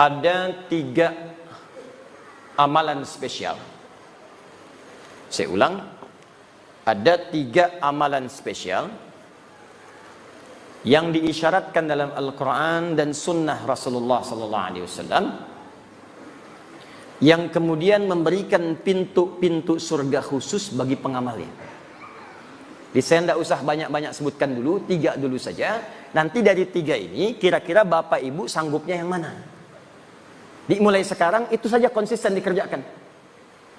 ada 3 amalan spesial. Saya ulang, ada 3 amalan spesial yang diisyaratkan dalam Al-Quran dan Sunnah Rasulullah SAW, yang kemudian memberikan pintu-pintu surga khusus bagi pengamalnya. Jadi saya tidak usah banyak-banyak sebutkan dulu, 3 dulu saja. Nanti dari 3 ini, kira-kira Bapak Ibu sanggupnya yang mana? Dimulai sekarang, itu saja konsisten dikerjakan.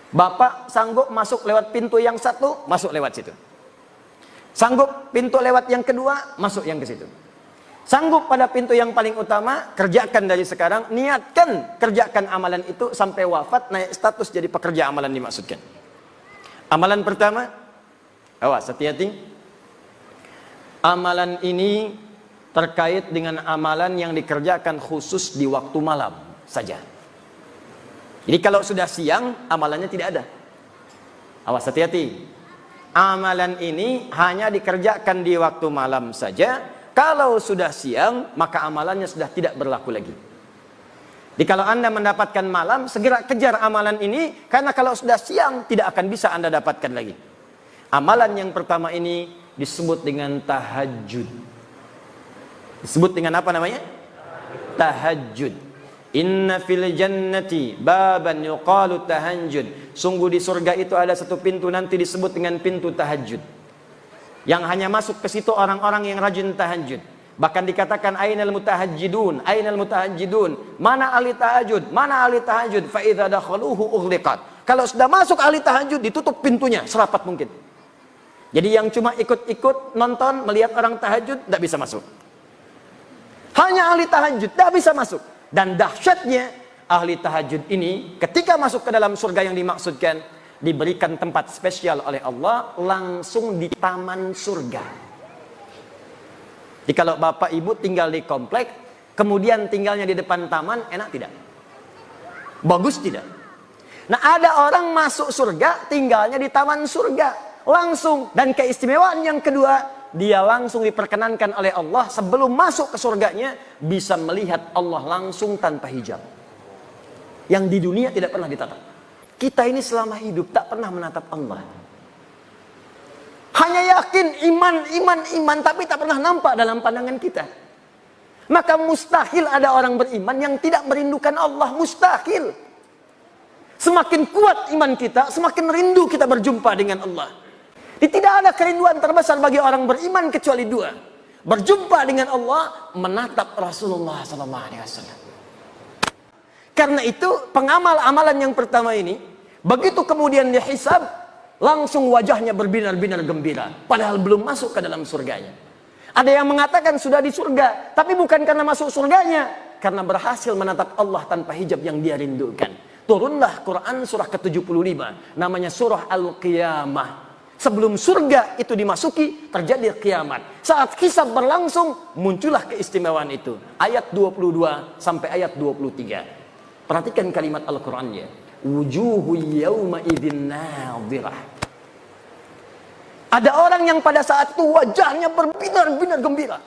Bapak sanggup masuk lewat pintu yang satu, masuk lewat situ. Sanggup pintu lewat yang kedua, masuk yang ke situ. Sanggup pada pintu yang paling utama, kerjakan dari sekarang. Niatkan kerjakan amalan itu sampai wafat, naik status jadi pekerja amalan dimaksudkan. Amalan pertama, awas hati-hati. Amalan ini terkait dengan amalan yang dikerjakan khusus di waktu malam saja. Jadi kalau sudah siang, amalannya tidak ada. Awas hati-hati. Amalan ini hanya dikerjakan di waktu malam saja. Kalau sudah siang, maka amalannya sudah tidak berlaku lagi. Jadi kalau Anda mendapatkan malam, segera kejar amalan ini, karena kalau sudah siang, tidak akan bisa Anda dapatkan lagi. Amalan yang pertama ini disebut dengan tahajud. Disebut dengan apa namanya? Tahajud. Inna fil jannati baban yuqalu tahajjud. Sungguh di surga itu ada satu pintu nanti disebut dengan pintu tahajud, yang hanya masuk ke situ orang-orang yang rajin tahajud. Bahkan dikatakan ainal mutahajjidun, ainal mutahajjidun. Mana ahli tahajud? Mana ahli tahajud? Fa idza dakhaluhu ughliqat. Kalau sudah masuk ahli tahajud, ditutup pintunya serapat mungkin. Jadi yang cuma ikut-ikut nonton melihat orang tahajud tidak bisa masuk. Hanya ahli tahajud tidak bisa masuk. Dan dahsyatnya ahli tahajud ini ketika masuk ke dalam surga yang dimaksudkan, diberikan tempat spesial oleh Allah langsung di taman surga. Jadi kalau Bapak Ibu tinggal di komplek, kemudian tinggalnya di depan taman, enak tidak? Bagus tidak? Nah, ada orang masuk surga tinggalnya di taman surga langsung. Dan keistimewaan yang kedua, dia langsung diperkenankan oleh Allah sebelum masuk ke surganya bisa melihat Allah langsung tanpa hijab. Yang di dunia tidak pernah ditatap. Kita ini selama hidup tak pernah menatap Allah. Hanya yakin iman, tapi tak pernah nampak dalam pandangan kita. Maka mustahil ada orang beriman yang tidak merindukan Allah. Mustahil. Semakin kuat iman kita, semakin rindu kita berjumpa dengan Allah. Tidak ada kerinduan terbesar bagi orang beriman kecuali 2. Berjumpa dengan Allah, menatap Rasulullah SAW. Karena itu pengamal amalan yang pertama ini, begitu kemudian dihisab, langsung wajahnya berbinar-binar gembira. Padahal belum masuk ke dalam surganya. Ada yang mengatakan sudah di surga, tapi bukan karena masuk surganya, karena berhasil menatap Allah tanpa hijab yang dia rindukan. Turunlah Quran surah ke-75, namanya surah Al-Qiyamah. Sebelum surga itu dimasuki, terjadi kiamat. Saat hisab berlangsung, muncullah keistimewaan itu. Ayat 22 sampai ayat 23. Perhatikan kalimat Al-Qurannya. Wujuhu yawma idzin nadhirah. Ada orang yang pada saat itu wajahnya berbinar-binar gembira.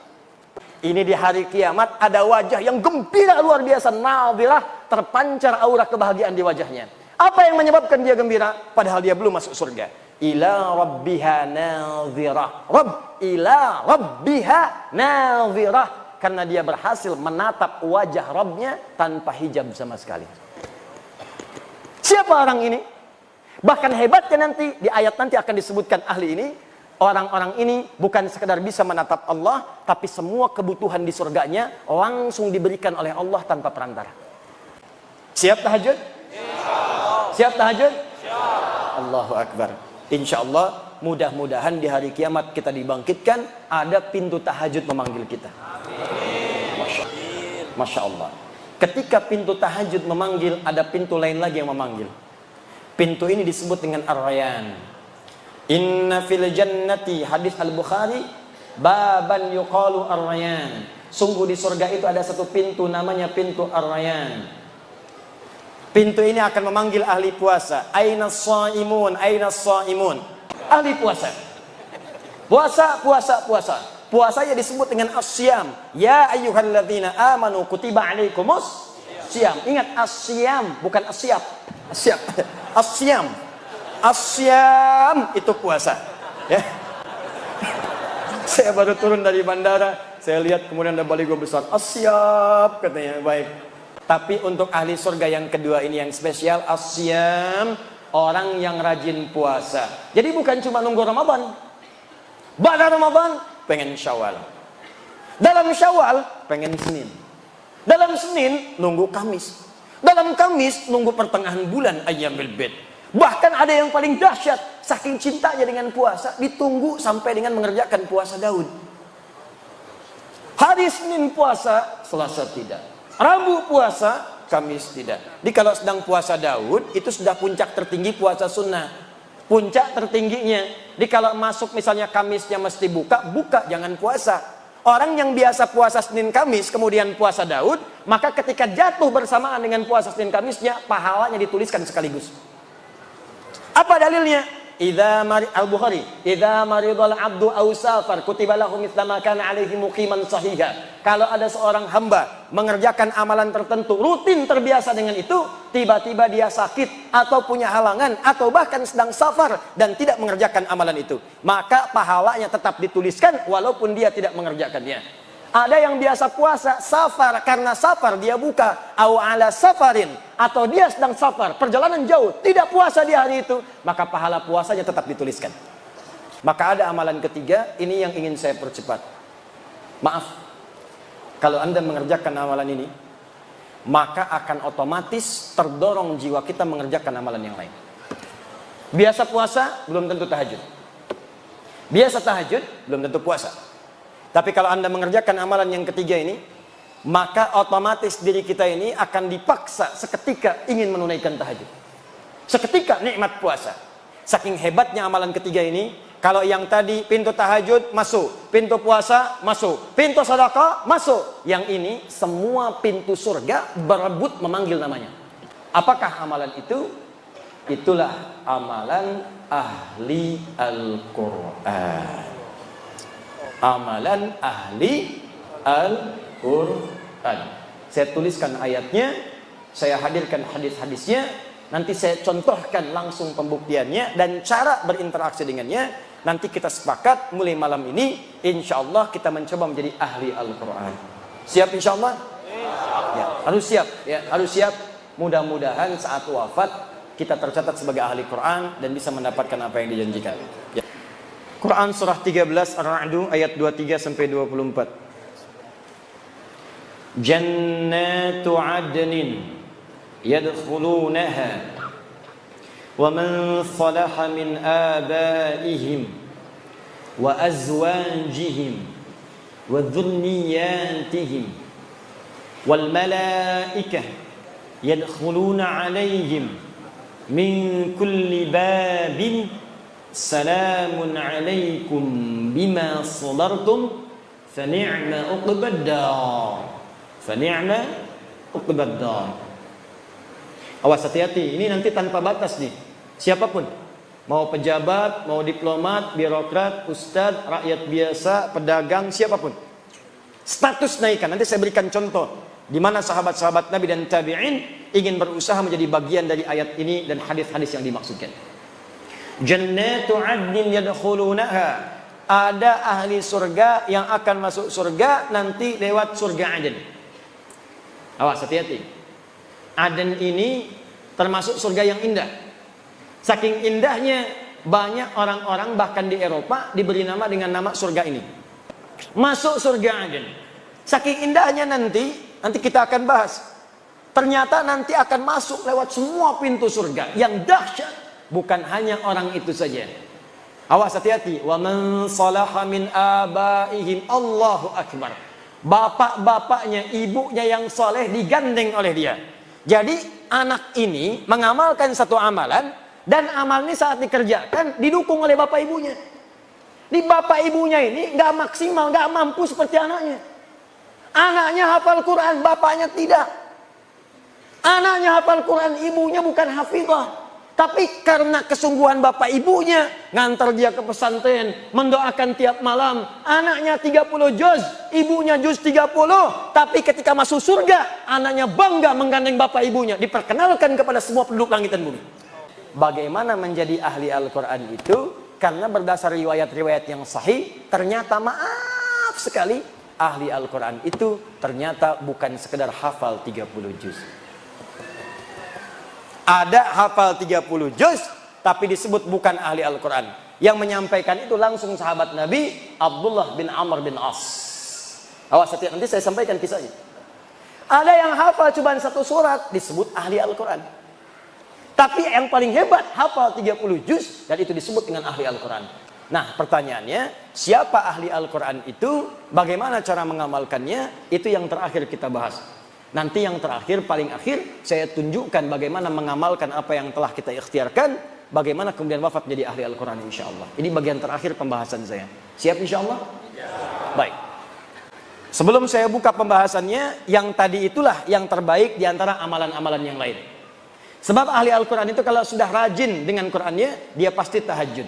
Ini di hari kiamat ada wajah yang gembira luar biasa. Nadhirah, terpancar aura kebahagiaan di wajahnya. Apa yang menyebabkan dia gembira? Padahal dia belum masuk surga. Ila rabbiha nadhirah. Rabb ila rabbiha nadhirah. Karena dia berhasil menatap wajah Rabbnya tanpa hijab sama sekali. Siapa orang ini? Bahkan hebatnya nanti, di ayat nanti akan disebutkan ahli ini. Orang-orang ini bukan sekedar bisa menatap Allah, tapi semua kebutuhan di surganya langsung diberikan oleh Allah tanpa perantara. Siap tahajud? Siap tahajud? Allahu Akbar. Insya Allah mudah-mudahan di hari kiamat kita dibangkitkan, ada pintu tahajud memanggil kita. Masya Allah. Ketika pintu tahajud memanggil, ada pintu lain lagi yang memanggil. Pintu ini disebut dengan Ar-Rayyan. Inna fil jannati, hadis Al-Bukhari, baban yuqalu Ar-Rayyan. Sungguh di surga itu ada satu pintu namanya pintu Ar-Rayyan. Pintu ini akan memanggil ahli puasa. Aina shaimun, aina shaimun. Ahli puasa. Puasa. Puasanya disebut dengan as-syam. Ya ayyuhalladzina amanu kutiba alaikumus Siam. Ingat, asyam bukan asyap. Asyap. Asyam. Asyam itu puasa. Ya. Saya baru turun dari bandara, saya lihat kemudian ada baligo besar. Asyap katanya. Baik. Tapi untuk ahli surga yang kedua ini yang spesial, asyam, orang yang rajin puasa. Jadi bukan cuma nunggu Ramadan. Pada Ramadan pengen Syawal. Dalam Syawal pengen Senin. Dalam Senin nunggu Kamis. Dalam Kamis nunggu pertengahan bulan Ayyamul Bid. Bahkan ada yang paling dahsyat, saking cintanya dengan puasa, ditunggu sampai dengan mengerjakan puasa Daud. Hari Senin puasa, Selasa tidak. Rabu puasa, Kamis tidak. Jadi kalau sedang puasa Daud, itu sudah puncak tertinggi puasa sunnah. Puncak tertingginya. Jadi kalau masuk misalnya Kamisnya mesti buka, jangan puasa. Orang yang biasa puasa Senin Kamis, kemudian puasa Daud, maka ketika jatuh bersamaan dengan puasa Senin Kamisnya, pahalanya dituliskan sekaligus. Apa dalilnya? Al-Bukhari, idza maridal abdu aw safar kutiba lahu mithla ma kana alaihi muqiman sahiha. Kalau ada seorang hamba mengerjakan amalan tertentu, rutin terbiasa dengan itu, tiba-tiba dia sakit atau punya halangan atau bahkan sedang safar dan tidak mengerjakan amalan itu, maka pahalanya tetap dituliskan walaupun dia tidak mengerjakannya. Ada yang biasa puasa safar, karena safar dia buka, au ala safarin, atau dia sedang safar, perjalanan jauh, tidak puasa di hari itu, maka pahala puasanya tetap dituliskan. Maka ada amalan ketiga, ini yang ingin saya percepat. Maaf, kalau Anda mengerjakan amalan ini, maka akan otomatis terdorong jiwa kita mengerjakan amalan yang lain. Biasa puasa, belum tentu tahajud. Biasa tahajud, belum tentu puasa. Tapi kalau Anda mengerjakan amalan yang ketiga ini, maka otomatis diri kita ini akan dipaksa seketika ingin menunaikan tahajud. Seketika nikmat puasa. Saking hebatnya amalan ketiga ini, kalau yang tadi pintu tahajud masuk, pintu puasa masuk, pintu sedekah masuk. Yang ini semua pintu surga berebut memanggil namanya. Apakah amalan itu? Itulah amalan ahli Al-Quran. Amalan ahli Al-Quran. Saya tuliskan ayatnya, saya hadirkan hadis-hadisnya, nanti saya contohkan langsung pembuktiannya dan cara berinteraksi dengannya. Nanti kita sepakat mulai malam ini, insya Allah kita mencoba menjadi ahli Al-Quran. Siap insya Allah? Ya, harus siap. Ya, harus siap. Mudah-mudahan saat wafat kita tercatat sebagai ahli Quran dan bisa mendapatkan apa yang dijanjikan. Ya. Quran surah 13 Ar-Ra'd ayat 23 sampai 24. Jannatu 'adnin yadkhulunaha wa man salaha min abaihim wa azwajihim wa dhurriyyatihim wal malaikah yadkhuluna 'alaihim min kulli babin salamun alaikum bima sabartum fa ni'ma uqbad dar. Fa ni'ma uqbad dar. Awas, hati-hati, ini nanti tanpa batas nih. Siapapun, mau pejabat, mau diplomat, birokrat, ustadz, rakyat biasa, pedagang, siapapun. Status naikkan. Nanti saya berikan contoh di mana sahabat-sahabat Nabi dan tabi'in ingin berusaha menjadi bagian dari ayat ini dan hadis-hadis yang dimaksudkan. Jannatu 'adnin yadkhulunaha. Ada ahli surga yang akan masuk surga nanti lewat surga Aden. Awas, hati-hati. Aden ini termasuk surga yang indah. Saking indahnya, banyak orang-orang bahkan di Eropa diberi nama dengan nama surga ini. Masuk surga Aden. Saking indahnya nanti kita akan bahas. Ternyata nanti akan masuk lewat semua pintu surga. Yang dahsyat, bukan hanya orang itu saja. Awas, hati-hati. Wa man salaha min abaihim. Allahu akbar. Bapak-bapaknya, ibunya yang soleh digandeng oleh dia. Jadi anak ini mengamalkan satu amalan, dan amal ini saat dikerjakan didukung oleh bapak ibunya. Di bapak ibunya ini gak maksimal, gak mampu seperti anaknya. Anaknya hafal Quran, bapaknya tidak. Anaknya hafal Quran, ibunya bukan hafizah. Tapi karena kesungguhan bapak ibunya, ngantar dia ke pesantren, mendoakan tiap malam, anaknya 30 juz, ibunya juz 30, tapi ketika masuk surga, anaknya bangga menggandeng bapak ibunya, diperkenalkan kepada semua penduduk langit dan bumi. Bagaimana menjadi ahli Al-Quran itu? Karena berdasar riwayat-riwayat yang sahih, ternyata maaf sekali, ahli Al-Quran itu ternyata bukan sekedar hafal 30 juz. Ada hafal 30 juz, tapi disebut bukan ahli Al-Quran. Yang menyampaikan itu langsung sahabat Nabi, Abdullah bin Amr bin As. Awas hati, nanti saya sampaikan kisahnya. Ada yang hafal cuma satu surat, disebut ahli Al-Quran. Tapi yang paling hebat, hafal 30 juz, dan itu disebut dengan ahli Al-Quran. Nah, pertanyaannya, siapa ahli Al-Quran itu? Bagaimana cara mengamalkannya? Itu yang terakhir kita bahas. Nanti yang terakhir, paling akhir, saya tunjukkan bagaimana mengamalkan apa yang telah kita ikhtiarkan, bagaimana kemudian wafat menjadi ahli Al-Quran insyaAllah. Ini bagian terakhir pembahasan saya. Siap insyaAllah? Ya. Baik. Sebelum saya buka pembahasannya, yang tadi itulah yang terbaik di antara amalan-amalan yang lain. Sebab ahli Al-Quran itu kalau sudah rajin dengan Qurannya, dia pasti tahajud.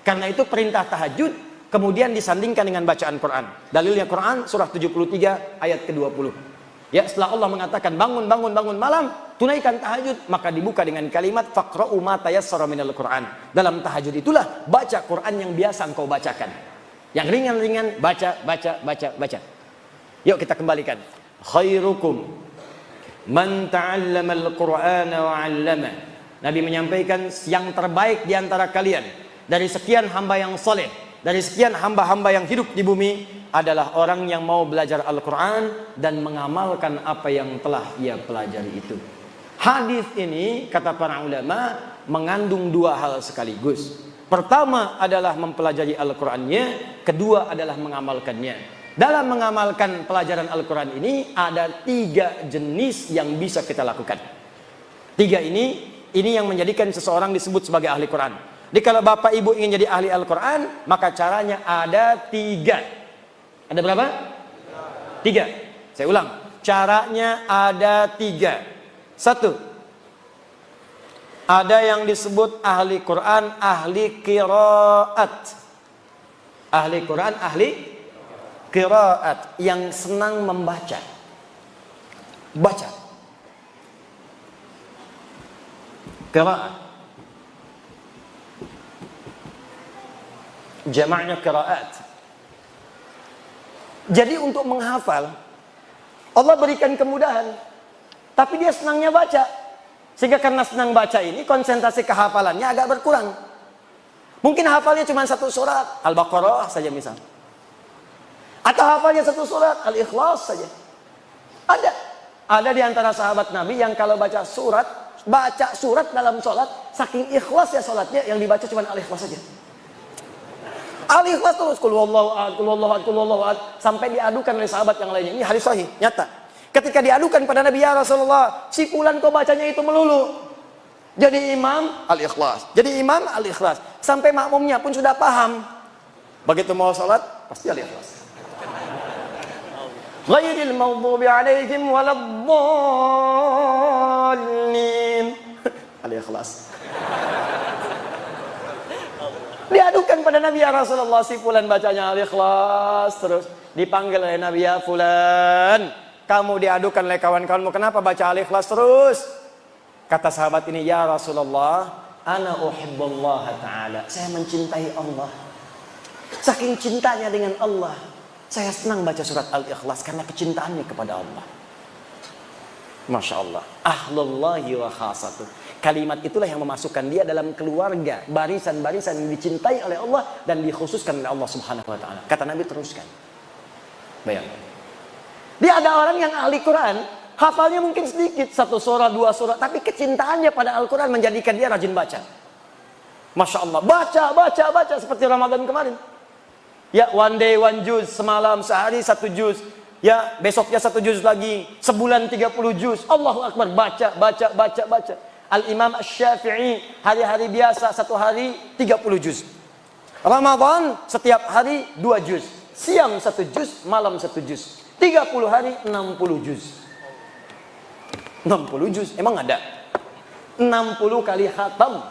Karena itu perintah tahajud, kemudian disandingkan dengan bacaan Quran. Dalilnya Quran, surah 73, ayat ke-20. Ya, setelah Allah mengatakan bangun malam, tunaikan tahajud, maka dibuka dengan kalimat faqra'u ma tayassara minal Qur'an. Dalam tahajud itulah baca Quran yang biasa engkau bacakan. Yang ringan-ringan baca. Yuk kita kembalikan. Khairukum man ta'allamal Qur'ana wa 'allama. Nabi menyampaikan yang terbaik di antara kalian dari sekian hamba yang saleh, dari sekian hamba-hamba yang hidup di bumi adalah orang yang mau belajar Al-Quran dan mengamalkan apa yang telah ia pelajari itu. Hadis ini, kata para ulama, mengandung dua hal sekaligus. Pertama adalah mempelajari Al-Qurannya, kedua adalah mengamalkannya. Dalam mengamalkan pelajaran Al-Quran ini, ada 3 jenis yang bisa kita lakukan. 3 ini yang menjadikan seseorang disebut sebagai ahli Quran. Jadi kalau bapak ibu ingin jadi ahli Al-Quran, maka caranya ada 3. Ada berapa? 3. Saya ulang. Caranya ada 3. 1. Ada yang disebut ahli Quran, ahli qiraat. Ahli Quran, ahli qiraat. Yang senang membaca. Baca. Qiraat. Jamaknya qiraat. Jadi untuk menghafal, Allah berikan kemudahan. Tapi dia senangnya baca. Sehingga karena senang baca ini, konsentrasi kehafalannya agak berkurang. Mungkin hafalnya cuma 1 surat, Al-Baqarah saja misal. Atau hafalnya 1 surat, Al-Ikhlas saja. Ada di antara sahabat Nabi yang kalau baca surat dalam sholat, saking ikhlas ya sholatnya, yang dibaca cuma Al-Ikhlas saja. Al-Ikhlas terus, kul wallahu ahad, sampai diadukan oleh sahabat yang lainnya. Ini hadis sahih, nyata. Ketika diadukan pada Nabi, ya Rasulullah, si fulan kau bacanya itu melulu. Jadi imam, Al-Ikhlas. Jadi imam, Al-Ikhlas. Sampai makmumnya pun sudah paham. Begitu mau sholat, pasti Al-Ikhlas. Ghairil maghdubi alaihim waladdallin. Al-Ikhlas. Diadukan pada Nabi, ya Rasulullah, si fulan bacanya Al-Ikhlas terus. Dipanggil oleh Nabi, ya fulan, kamu diadukan oleh kawan-kawanmu, kenapa baca Al-Ikhlas terus? Kata sahabat ini, ya Rasulullah, ana uhibbullah ta'ala, saya mencintai Allah. Saking cintanya dengan Allah, saya senang baca surat Al-Ikhlas karena kecintaannya kepada Allah. Masya Allah. Ahlullahi wa khasatuh. Kalimat itulah yang memasukkan dia dalam keluarga, barisan-barisan yang dicintai oleh Allah dan dikhususkan oleh Allah Subhanahu wa taala. Kata Nabi, teruskan. Bayangkan. Dia ada orang yang ahli Quran, hafalnya mungkin sedikit, 1 surah, 2 surah, tapi kecintaannya pada Al-Quran menjadikan dia rajin baca. Masya Allah, baca seperti Ramadan kemarin. Ya, one day one juz, semalam sehari 1 juz. Ya, besoknya 1 juz lagi, sebulan 30 juz. Allahu Akbar, baca. Al-Imam Asy-Syafi'i hari-hari biasa 1 hari 30 juz. Ramadan setiap hari 2 juz. Siang 1 juz, malam 1 juz. 30 hari 60 juz. 60 juz, emang ada? 60 kali khatam.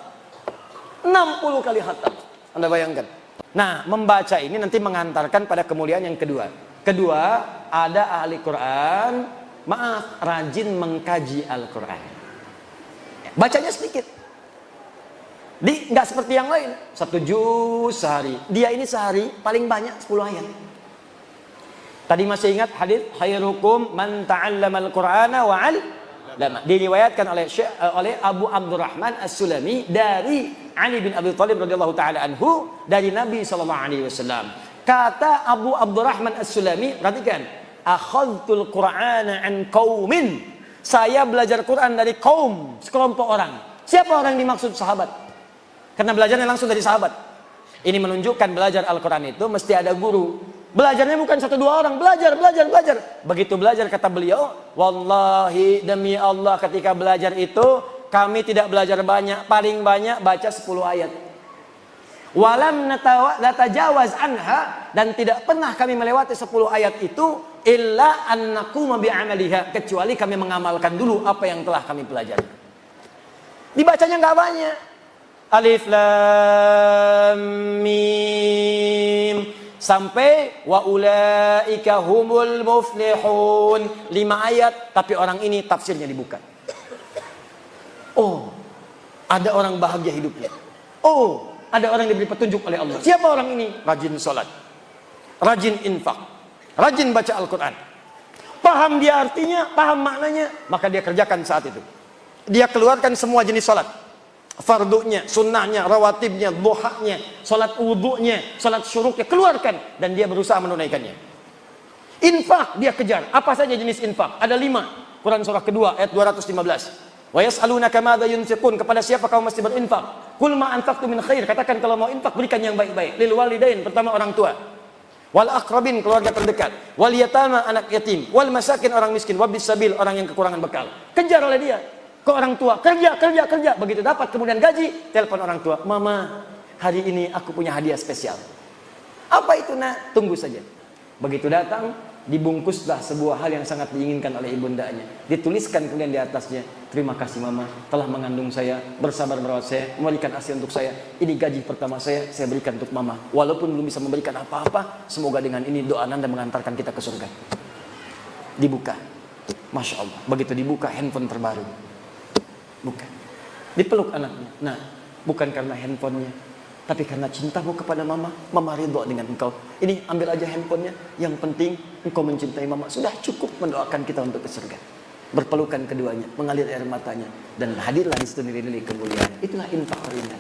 60 kali khatam. Anda bayangkan. Nah, membaca ini nanti mengantarkan pada kemuliaan yang kedua. Kedua, ada ahli Quran, rajin mengkaji Al-Quran. Bacanya sedikit. Nggak seperti yang lain, 1 juz sehari. Dia ini sehari paling banyak 10 ayat. Tadi masih ingat hadis khairukum man ta'allamal Qur'ana wa 'allama. Diriwayatkan oleh Abu Abdurrahman As-Sulami dari Ali bin Abi Thalib radhiyallahu taala anhu dari Nabi sallallahu alaihi wasallam. Kata Abu Abdurrahman As-Sulami, perhatikan, akhadtul Qur'ana an qaumin. Saya belajar Quran dari kaum, sekelompok orang. Siapa orang yang dimaksud? Sahabat. Karena belajarnya langsung dari sahabat. Ini menunjukkan belajar Al-Quran itu mesti ada guru. Belajarnya bukan 1-2 orang, belajar. Begitu belajar, kata beliau, wallahi demi Allah ketika belajar itu kami tidak belajar banyak, paling banyak baca 10 ayat. Walam natajawaz anha, dan tidak pernah kami melewati 10 ayat itu illa annaquma bi'amaliha, kecuali kami mengamalkan dulu apa yang telah kami pelajari. Dibacanya nggak banyak. Alif lam mim sampai wa ulaika humul muflihun. 5 ayat, tapi orang ini tafsirnya dibuka. Oh, ada orang bahagia hidupnya. Oh, ada orang yang diberi petunjuk oleh Allah. Siapa orang ini? Rajin sholat, rajin infak, rajin baca Al-Quran. Paham dia artinya, paham maknanya, maka dia kerjakan saat itu. Dia keluarkan semua jenis sholat, fardunya, sunnahnya, rawatibnya, duhanya, sholat wudhunya, sholat syuruknya, keluarkan, dan dia berusaha menunaikannya. Infak dia kejar. Apa saja jenis infak? Ada 5. Quran surah kedua ayat 215. Wa yas'alunaka madza yunfiqun, kepada siapa kamu mesti berinfak? Qul ma anfaqtum min khair, katakan kalau mau infak berikan yang baik-baik. Lil walidain, pertama orang tua. Wal aqrabin, keluarga terdekat. Wal yatama, anak yatim. Wal masakin, orang miskin. Wabis sabil, orang yang kekurangan bekal. Kejar oleh dia. Ke orang tua, kerja. Begitu dapat kemudian gaji, telepon orang tua, mama, hari ini aku punya hadiah spesial. Apa itu nak? Tunggu saja. Begitu datang, dibungkuslah sebuah hal yang sangat diinginkan oleh ibundanya. Dituliskan kemudian di atasnya, terima kasih mama telah mengandung saya, bersabar merawat saya, memberikan ASI untuk saya. Ini gaji pertama saya berikan untuk mama. Walaupun belum bisa memberikan apa-apa, semoga dengan ini doa Anda mengantarkan kita ke surga. Dibuka. Masya Allah. Begitu dibuka, handphone terbaru. Bukan. Dipeluk anaknya. Nah, bukan karena handphonenya, tapi karena cintamu kepada mama. Mama ridho dengan engkau. Ini ambil aja handphonenya. Yang penting engkau mencintai mama. Sudah cukup mendoakan kita untuk ke surga. Berpelukan keduanya, mengalir air matanya, dan hadirlah di situ nilai-nilai kemuliaan. Itulah infak terindah.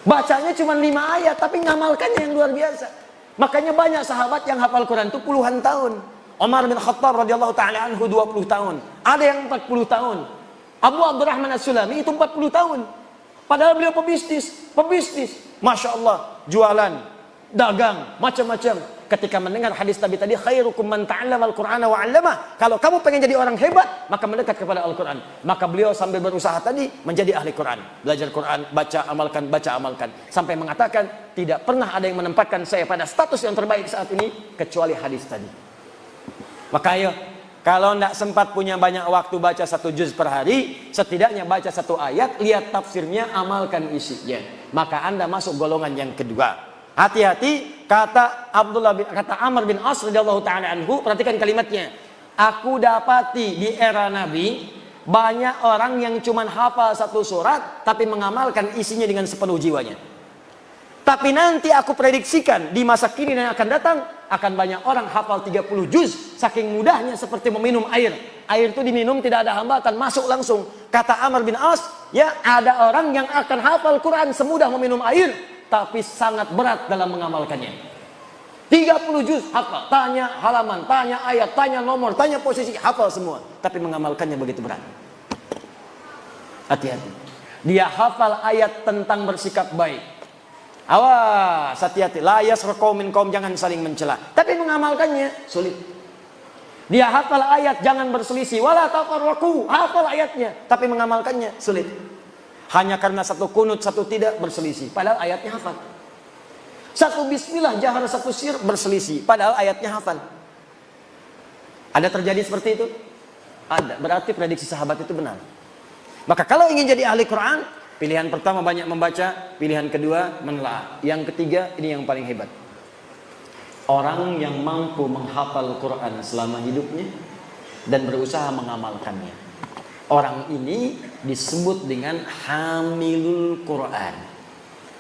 Bacanya cuma 5 ayat, tapi ngamalkannya yang luar biasa. Makanya banyak sahabat yang hafal Quran itu puluhan tahun. Umar bin Khattab radhiyallahu taala anhu 20 tahun. Ada yang 40 tahun. Abu Abdurrahman As-Sulami itu 40 tahun. Padahal beliau pebisnis. Masya Allah, jualan, dagang, macam-macam. Ketika mendengar hadis Nabi tadi, khairukum man ta'allama al-Qur'ana wa 'allamah. Kalau kamu pengen jadi orang hebat, maka mendekat kepada Al-Quran. Maka beliau sambil berusaha tadi menjadi ahli Quran. Belajar Quran, baca, amalkan. Sampai mengatakan, tidak pernah ada yang menempatkan saya pada status yang terbaik saat ini, kecuali hadis tadi. Maka ayo, kalau tidak sempat punya banyak waktu baca 1 juz per hari, setidaknya baca 1 ayat, lihat tafsirnya, amalkan isinya. Maka Anda masuk golongan yang kedua. Hati-hati, kata Amr bin As radhiyallahu taala anhu, perhatikan kalimatnya. Aku dapati di era Nabi banyak orang yang cuma hafal 1 surat tapi mengamalkan isinya dengan sepenuh jiwanya. Tapi nanti aku prediksikan di masa kini yang akan datang akan banyak orang hafal 30 juz saking mudahnya seperti meminum air. Air itu diminum tidak ada hambatan, masuk langsung. Kata Amr bin As, ya ada orang yang akan hafal Quran semudah meminum air, tapi sangat berat dalam mengamalkannya. 30 juz hafal, tanya halaman, tanya ayat, tanya nomor, tanya posisi, hafal semua, tapi mengamalkannya begitu berat. Hati-hati. Dia hafal ayat tentang bersikap baik. Awas, hati-hati. La yasraqu min qaum, jangan saling mencela. Tapi mengamalkannya sulit. Dia hafal ayat jangan berselisih, wala tafarraqu, hafal ayatnya, tapi mengamalkannya sulit. Hanya karena 1 kunut, 1 tidak berselisih, padahal ayatnya hafal. 1 bismillah jahar, 1 sir berselisih, padahal ayatnya hafal. Ada terjadi seperti itu? Ada. Berarti prediksi sahabat itu benar. Maka kalau ingin jadi ahli Quran, pilihan pertama banyak membaca, pilihan kedua menelaah. Yang ketiga, ini yang paling hebat. Orang yang mampu menghafal Quran selama hidupnya dan berusaha mengamalkannya. Orang ini disebut dengan hamilul Quran.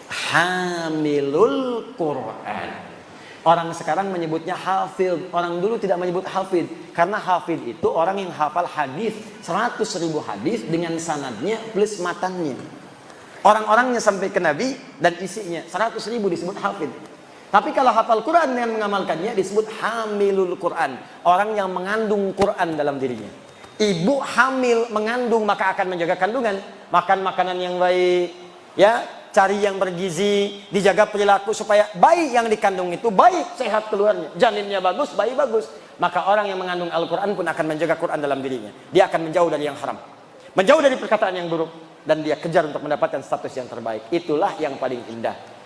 Hamilul Quran. Orang sekarang menyebutnya hafid. Orang dulu tidak menyebut hafid. Karena hafid itu orang yang hafal hadis 100.000 hadis dengan sanadnya plus matanya. Orang-orangnya sampai ke Nabi dan isinya 100.000 disebut hafid. Tapi kalau hafal Quran dengan mengamalkannya disebut hamilul Quran. Orang yang mengandung Quran dalam dirinya. Ibu hamil mengandung maka akan menjaga kandungan. Makan makanan yang baik, ya, cari yang bergizi, dijaga perilaku supaya bayi yang dikandung itu baik, sehat keluarnya, janinnya bagus, bayi bagus. Maka orang yang mengandung Al-Quran pun akan menjaga Quran dalam dirinya. Dia akan menjauh dari yang haram, menjauh dari perkataan yang buruk, dan dia kejar untuk mendapatkan status yang terbaik. Itulah yang paling indah.